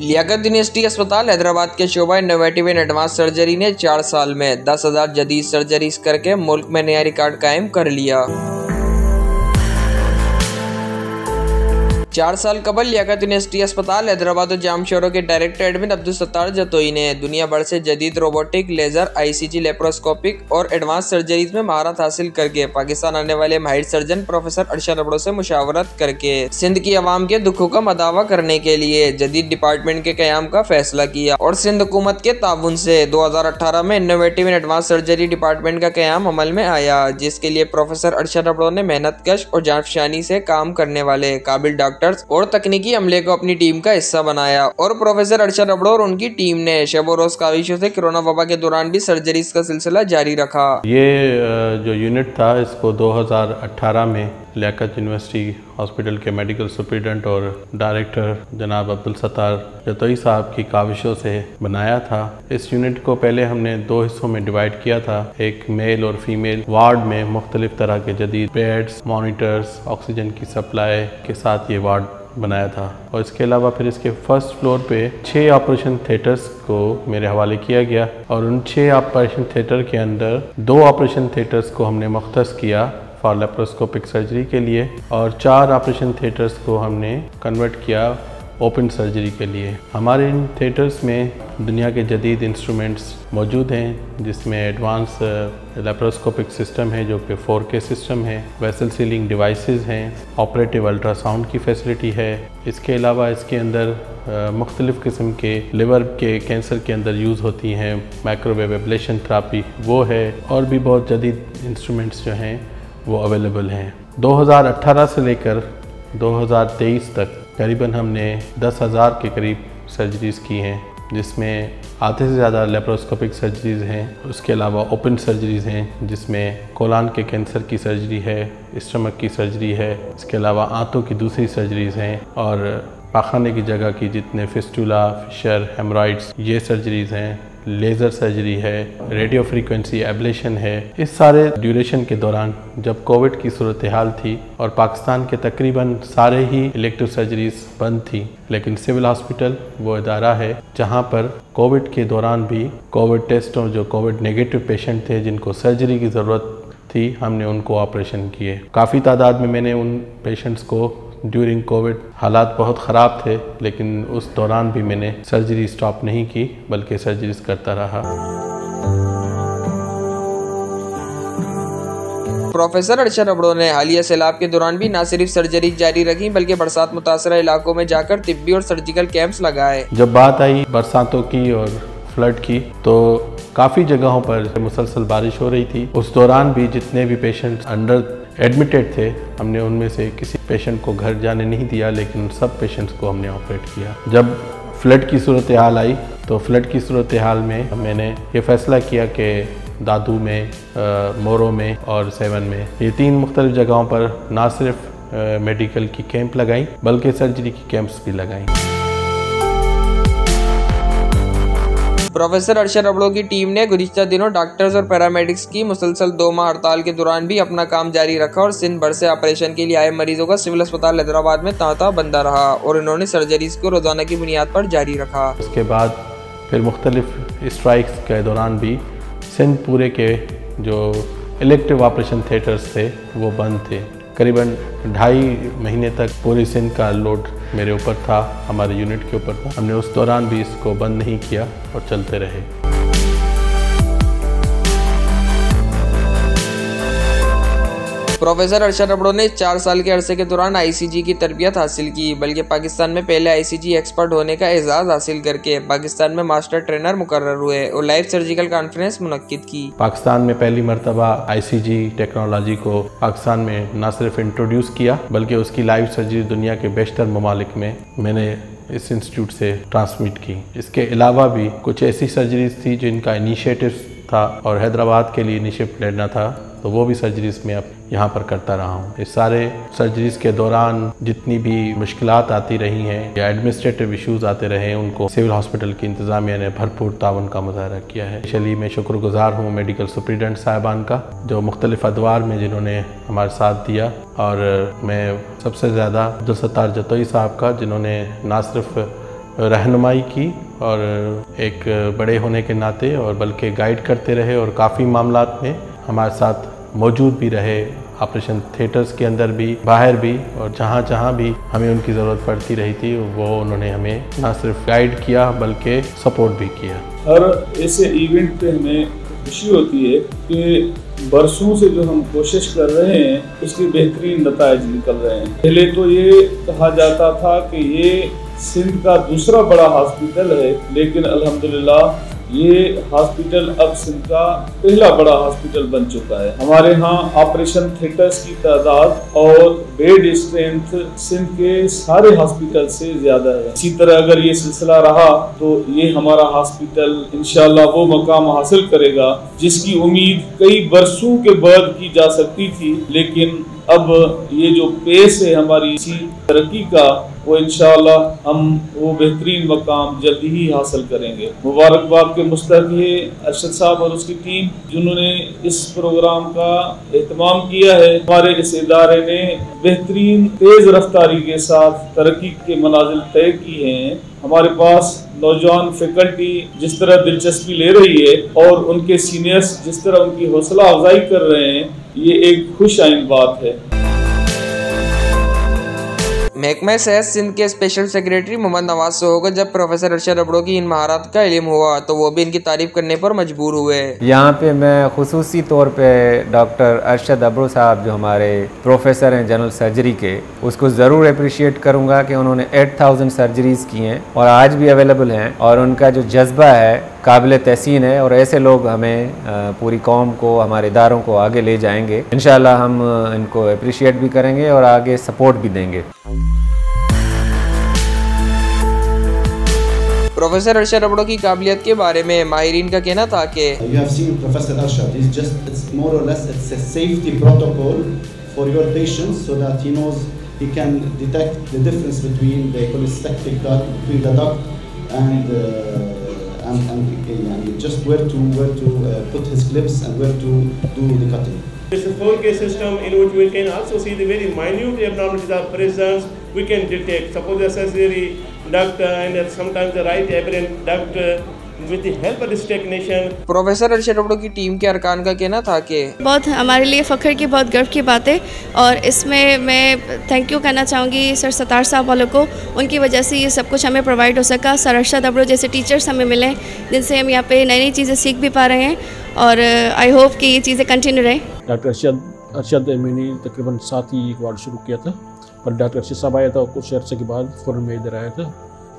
Liaquat university अस्पताल हैदराबाद के शोबा innovative and advance surgery ने 4 साल में 10,000 जदीद सर्जरीज करके मुल्क में नया रिकॉर्ड कायम कर लिया। 4 साल कबल लियाकत यूनिवर्सिटी अस्पताल हैदराबाद और जामशोरों के डायरेक्टर एडमिन अब्दुल सत्तार जतोई ने दुनिया भर से जदीद रोबोटिक, लेजर, आईसीजी, लेप्रोस्कोपिक और एडवांस सर्जरीज में महारत हासिल करके पाकिस्तान आने वाले माहिर सर्जन प्रोफेसर अरशद अबड़ो से मुशावरत करके सिंध की आवाम के दुखों का मदावा करने के लिए जदीद डिपार्टमेंट के क़याम का फैसला किया और सिंध हुकूमत के ताउन से 2018 में innovative and advance surgery department का क़याम अमल में आया, जिसके लिए प्रोफेसर अरशद अबड़ो ने मेहनतकश और जांफशानी से काम करने वाले काबिल डॉक्टर और तकनीकी अमले को अपनी टीम का हिस्सा बनाया और प्रोफेसर अरशद अबड़ो और उनकी टीम ने शब रोज काविशों से कोरोना वबा के दौरान भी सर्जरीज का सिलसिला जारी रखा। ये जो यूनिट था इसको 2018 में लियाकत यूनिवर्सिटी हॉस्पिटल के मेडिकल सुपरिटेंडेंट और डायरेक्टर जनाब अब्दुल सत्तार जतोई साहब की काविशों से बनाया था। इस यूनिट को पहले हमने 2 हिस्सों में डिवाइड किया था। एक मेल और फीमेल वार्ड में मुख्तलिफ तरह के जदीद बेड्स, मॉनिटर्स, ऑक्सीजन की सप्लाई के साथ ये वार्ड बनाया था और इसके अलावा फिर इसके फर्स्ट फ्लोर पे 6 ऑपरेशन थिएटर्स को मेरे हवाले किया गया और उन 6 ऑपरेशन थिएटर के अंदर 2 ऑपरेशन थिएटर्स को हमने मुख्तस किया फॉर लेप्रोस्कोपिक सर्जरी के लिए और 4 ऑपरेशन थिएटर्स को हमने कन्वर्ट किया ओपन सर्जरी के लिए। हमारे इन थिएटर्स में दुनिया के जदीद इंस्ट्रूमेंट्स मौजूद हैं, जिसमें एडवांस लेप्रोस्कोपिक सिस्टम है जो कि 4K सिस्टम है, वेसल सीलिंग डिवाइसेस हैं, ऑपरेटिव अल्ट्रासाउंड की फैसिलिटी है। इसके अलावा इसके अंदर मुख्तलिफ़ किस्म के लिवर के कैंसर के अंदर यूज़ होती हैं माइक्रोवेव एब्लेशन थेरेपी वो है और भी बहुत जदीद इंस्ट्रूमेंट्स जो हैं वो अवेलेबल हैं। 2018 से लेकर 2023 तक करीबन हमने 10,000 के करीब सर्जरीज़ की हैं, जिसमें आधे से ज़्यादा लेप्रोस्कोपिक सर्जरीज़ हैं। उसके अलावा ओपन सर्जरीज़ हैं जिसमें कोलान के कैंसर की सर्जरी है, स्टमक की सर्जरी है, इसके अलावा आंतों की दूसरी सर्जरीज़ हैं और पाखाने की जगह की जितने फिस्टुला, फिशर, हेमराइड्स ये सर्जरीज़ हैं, लेज़र सर्जरी है, रेडियो फ्रीक्वेंसी एब्लेशन है। इस सारे ड्यूरेशन के दौरान जब कोविड की सूरत हाल थी और पाकिस्तान के तकरीबन सारे ही इलेक्टिव सर्जरीज बंद थी, लेकिन सिविल हॉस्पिटल वो इदारा है जहां पर कोविड के दौरान भी कोविड टेस्ट और जो कोविड नेगेटिव पेशेंट थे जिनको सर्जरी की ज़रूरत थी हमने उनको ऑपरेशन किए। काफ़ी तादाद में मैंने उन पेशेंट्स को ड्यूरिंग कोविड हालात बहुत ख़राब थे लेकिन उस दौरान भी मैंने सर्जरी स्टॉप नहीं की बल्कि सर्जरीज करता रहा। प्रोफेसर अरशद अबड़ो ने हालिया सैलाब के दौरान भी न सिर्फ सर्जरी जारी रखी बल्कि बरसात मुतासरा इलाकों में जाकर तिब्बी और सर्जिकल कैंप्स लगाए। जब बात आई बरसातों की और फ्लड की तो काफ़ी जगहों पर मुसलसल बारिश हो रही थी। उस दौरान भी जितने भी पेशेंट्स अंडर एडमिटेड थे हमने उनमें से किसी पेशेंट को घर जाने नहीं दिया, लेकिन सब पेशेंट्स को हमने ऑपरेट किया। जब फ्लड की सूरत हाल आई तो फ्लड की सूरत हाल में मैंने ये फ़ैसला किया कि दादू में, मोरो में और 7 में ये 3 मुख्तलिफ जगहों पर ना सिर्फ मेडिकल की कैंप लगाई बल्कि सर्जरी की कैंप्स भी लगाई। प्रोफेसर अरशद अबड़ो की टीम ने गुज़िश्ता दिनों डॉक्टर्स और पैरामेडिक्स की मुसलसल 2 माह हड़ताल के दौरान भी अपना काम जारी रखा और सिंध भर से ऑपरेशन के लिए आए मरीजों का सिविल अस्पताल हैदराबाद में तांता बंदा रहा और इन्होंने सर्जरीज को रोजाना की बुनियाद पर जारी रखा। उसके बाद फिर मुख्तलिफ स्ट्राइक्स के दौरान भी सिंध पूरे के जो इलेक्टिव ऑपरेशन थिएटर्स थे वो बंद थे। करीबन 2.5 महीने तक पूरी सिंध का लोड मेरे ऊपर था, हमारे यूनिट के ऊपर था। हमने उस दौरान भी इसको बंद नहीं किया और चलते रहे। प्रोफेसर अरशद अबड़ो ने 4 साल के अरसे के दौरान आईसीजी की तरबियत हासिल की, बल्कि पाकिस्तान में पहले आईसीजी एक्सपर्ट होने का एजाज हासिल करके पाकिस्तान में मास्टर ट्रेनर मुकर्रर हुए और लाइव सर्जिकल कॉन्फ्रेंस मुनक्किद की। पाकिस्तान में पहली मरतबा आईसीजी टेक्नोलॉजी को पाकिस्तान में न सिर्फ इंट्रोड्यूस किया बल्कि उसकी लाइव सर्जरी दुनिया के बेशतर ममालिक में मैंने इस इंस्टीट्यूट से ट्रांसमिट की। इसके अलावा भी कुछ ऐसी सर्जरीज थी जिनका इनिशिएटिव था और हैदराबाद के लिए इनिशिएटिव लेना था, तो वो भी सर्जरीज में अब यहाँ पर करता रहा हूँ। इस सारे सर्जरीज के दौरान जितनी भी मुश्किलात आती रही हैं या एडमिनिस्ट्रेटिव इश्यूज आते रहे उनको सिविल हॉस्पिटल की इंतज़ामिया ने भरपूर तावन का मुजाहरा किया है। स्पेशली मैं शुक्रगुजार हूँ मेडिकल सुपरिटेंडेंट साहिबान का जो मुख्तलिफ अदवार में जिन्होंने हमारे साथ दिया, और मैं सबसे ज़्यादा अब्दुल सत्तार जतोई साहब का जिन्होंने ना सिर्फ रहनुमाई की और एक बड़े होने के नाते और बल्कि गाइड करते रहे और काफ़ी मामलात में हमारे साथ मौजूद भी रहे, ऑपरेशन थिएटर्स के अंदर भी, बाहर भी, और जहाँ जहाँ भी हमें उनकी ज़रूरत पड़ती रही थी वो उन्होंने हमें ना सिर्फ गाइड किया बल्कि सपोर्ट भी किया। हर ऐसे इवेंट पे हमें खुशी होती है कि बरसों से जो हम कोशिश कर रहे हैं उसके बेहतरीन नताइज निकल रहे हैं। पहले तो ये कहा जाता था कि ये सिंध का दूसरा बड़ा हॉस्पिटल है, लेकिन अल्हम्दुलिल्लाह ये हॉस्पिटल अब सिंध का पहला बड़ा हॉस्पिटल बन चुका है। हमारे यहाँ ऑपरेशन थिएटर्स की तादाद और बेड स्ट्रेंथ सिंध के सारे हॉस्पिटल से ज्यादा है। इसी तरह अगर ये सिलसिला रहा तो ये हमारा हॉस्पिटल इंशाल्लाह वो मकाम हासिल करेगा जिसकी उम्मीद कई बरसों के बाद की जा सकती थी, लेकिन अब ये जो पेस है हमारी इसी तरक्की का, वो इंशाअल्लाह हम वो बेहतरीन मकाम जल्दी ही हासिल करेंगे। मुबारकबाद के मुस्तहक है अरशद साहब और उसकी टीम जिन्होंने इस प्रोग्राम का एहतमाम किया है। हमारे इस इदारे ने बेहतरीन तेज रफ्तारी के साथ तरक्की के मनाजिल तय किए हैं। हमारे पास नौजवान फैकल्टी जिस तरह दिलचस्पी ले रही है और उनके सीनियर्स जिस तरह उनकी हौसला अफजाई कर रहे हैं, ये एक खुश आइन बात है। महकमा सेहत सिंध के स्पेशल सेक्रेटरी मोहम्मद नवाज से होकर जब प्रोफेसर अरशद अबड़ो की इन महारत का इल्म हुआ तो वो भी इनकी तारीफ करने पर मजबूर हुए। यहाँ पे मैं खुसूसी तौर पे डॉक्टर अरशद अबड़ो साहब जो हमारे प्रोफेसर हैं जनरल सर्जरी के, उसको ज़रूर अप्रिशिएट करूँगा कि उन्होंने 8000 सर्जरीज़ की हैं और आज भी अवेलेबल हैं, और उनका जो जज्बा है काबिल तहसीन है, और ऐसे लोग हमें पूरी कौम को, हमारे इदारों को आगे ले जाएंगे। इंशाल्लाह हम इनको अप्रिशिएट भी करेंगे और आगे सपोर्ट भी देंगे। प्रोफेसर अरशद अबड़ो की काबिलियत के बारे में माहिरीन का कहना था कि You have seen Professor Arshad. It's more or less it's a safety protocol for your patients so that he knows he can detect the difference between the cholecystic duct, between the duct and just where to put his clips and where to do the cutting. It's a 4K system in which we can also see the very minute abnormalities are present. We can detect, suppose the surgery duct and sometimes the right aberrant duct with the help of this technician. Professor Arshad Abro की team के अरकान का कहना था कि बहुत हमारे लिए फ़ख्र की, बहुत गर्व की बात है, और इसमें मैं थैंक यू कहना चाहूँगी सर सत्तार साहब वालों को। उनकी वजह से ये सब कुछ हमें प्रोवाइड हो सका। सर अरशद अबड़ो जैसे टीचर्स हमें मिले जिनसे हम यहाँ पे नई नई चीज़ें सीख भी पा रहे हैं, और आई होप कि ये चीज़ें कंटिन्यू रहे। डॉक्टर अरशद मैंने तकरीबन 7 ही वार्ड शुरू किया था, पर डॉक्टर अरशद साहब आया था, कुछ अर्से के बाद फ़ौरन मैं इधर आया था।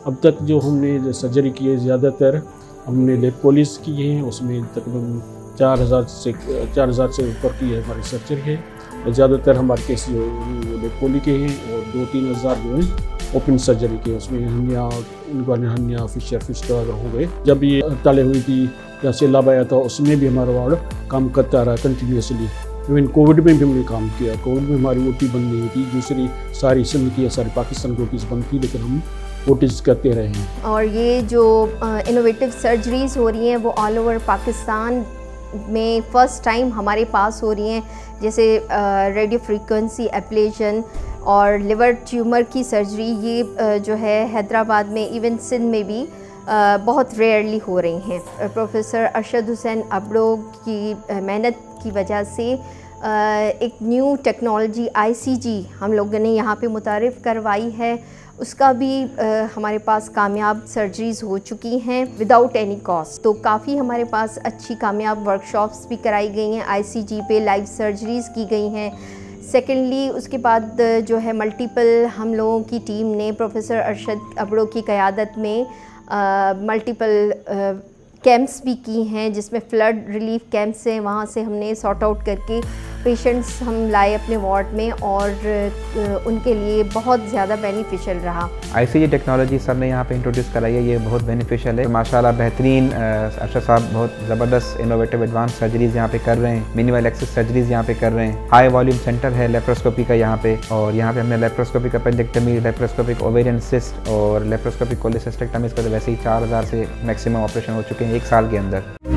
अब तक जो हमने सर्जरी की है ज़्यादातर हमने लेपोलिस की है, उसमें तकरीबन 4000 से ऊपर की है हमारी सर्जरी है, और ज़्यादातर हमारे केस जो लेपोली के हैं, और 2-3 हज़ार जो हैं ओपन सर्जरी के, उसमें हनिया फिशर हो गए। जब ये हड़तालें हुई थी या सैलाब आया था, उसमें भी हमारा वार्ड काम करता रहा कंटिन्यूसली। इवन कोविड में भी हमने काम किया। कोविड में हमारी ओटी बंद नहीं थी, दूसरी सारी सिंध की या सारी पाकिस्तान की ओटीज़ बंद थी, लेकिन हम ओटीज़ करते रहे हैं। और ये जो इनोवेटिव सर्जरीज़ हो रही हैं वो ऑल ओवर पाकिस्तान में फ़र्स्ट टाइम हमारे पास हो रही हैं, जैसे रेडियो फ्रीक्वेंसी एब्लेशन और लिवर ट्यूमर की सर्जरी। ये जो है हैदराबाद में, इवन सिंध में भी बहुत रेयरली हो रही हैं। प्रोफेसर अरशद हुसैन अबड़ो की मेहनत की वजह से एक न्यू टेक्नोलॉजी ICG हम लोगों ने यहाँ पे मुतारिफ़ करवाई है, उसका भी हमारे पास कामयाब सर्जरीज़ हो चुकी हैं विदाउट एनी कॉस्ट। तो काफ़ी हमारे पास अच्छी कामयाब वर्कशॉप्स भी कराई गई हैं, ICG पे लाइव सर्जरीज़ की गई हैं। सेकेंडली उसके बाद जो है मल्टीपल हम लोगों की टीम ने प्रोफेसर अरशद अबड़ो की क़यादत में मल्टीपल कैंप्स भी की हैं, जिसमें फ़्लड रिलीफ कैंप्स हैं, वहाँ से हमने सॉर्ट आउट करके पेशेंट्स हम लाए अपने वार्ड में, और उनके लिए बहुत ज़्यादा बेनिफिशियल रहा। ICG टेक्नोलॉजी सर ने यहाँ पे इंट्रोड्यूस कराई है, ये बहुत बेनिफिशियल है। माशाल्लाह बेहतरीन अरशद साहब बहुत ज़बरदस्त इनोवेटिव एडवांस सर्जरीज़ यहाँ पे कर रहे हैं, मिनिमल एक्सेस सर्जरीज़ यहाँ पे कर रहे हैं। हाई वॉल्यूम सेंटर है लेप्रोस्कोपी का यहाँ पे, और यहाँ पे हमने लेप्रोस्कोपिक अपेंडिक्टमी, लेप्रोस्कोपिक ओवेरियन सिस्ट और लेप्रोस्कोपिक कोलिसिस्टेक्टमी, इसका तो वैसे ही 4000 से मैक्सिमम ऑपरेशन हो चुके हैं 1 साल के अंदर।